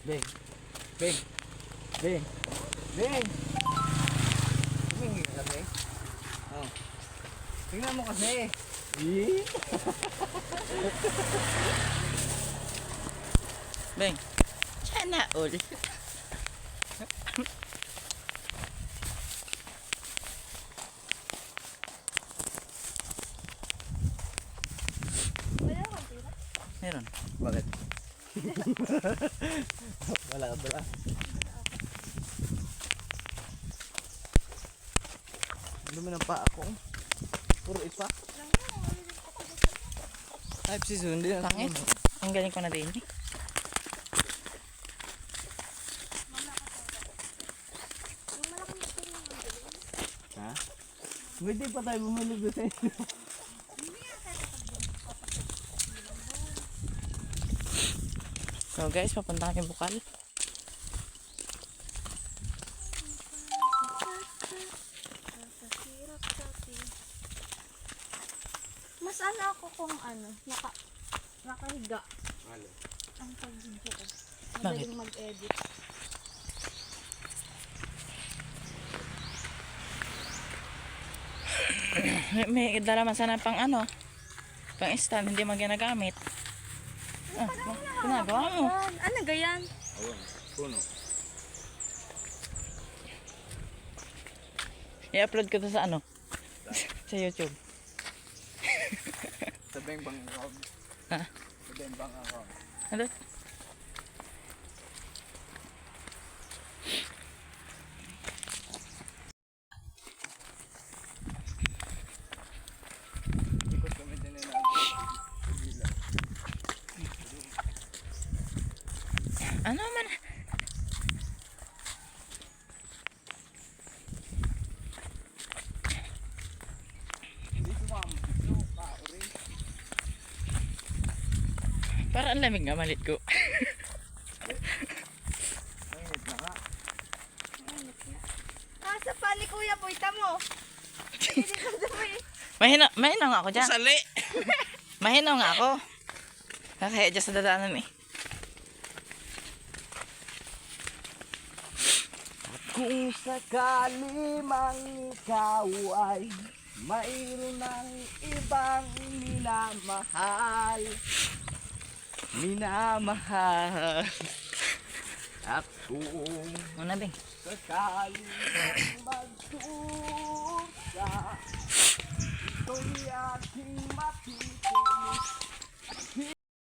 Beng. Beng. Beng. Beng. Humingi ka kasi. Oh. Tingnan mo kasi. Beng. Sana all. Meron. Bakit? Wala ka pala. Dumi ng paa ko. Puro ipa. Type si Sundi na Pangit. Ang galing ko na din. Ha? Pwede pa tayo bumili doon sa inyo. So guys, papunta kami Bukal. Mas ano ako kung ano, nakahiga. Ang pag-video ko. Madaling mag-edit. May dala man sana pang ano, pang stand, hindi mo ginagamit. Ah, ginagawa mo. Ano gayan? Ayun, puno. I-upload ko to sa ano? Sa YouTube. Sa bang account. Ha? Sa bang account. Ano? Ikot kami din na Ano man? Parang lamig nga malit ko. Mainit na ka. Nasa pa ni Kuya Boyta mo. Hindi ko dumi. Mahina nga ako dyan. Sali! Mahina nga ako. Kaya dyan sa dadaanan eh. Kung sakali mang ikaw ay mayroon ng ibang minamahal. Minamahal. At kung Muna bing. sakali magdusa, ito'y aking mati.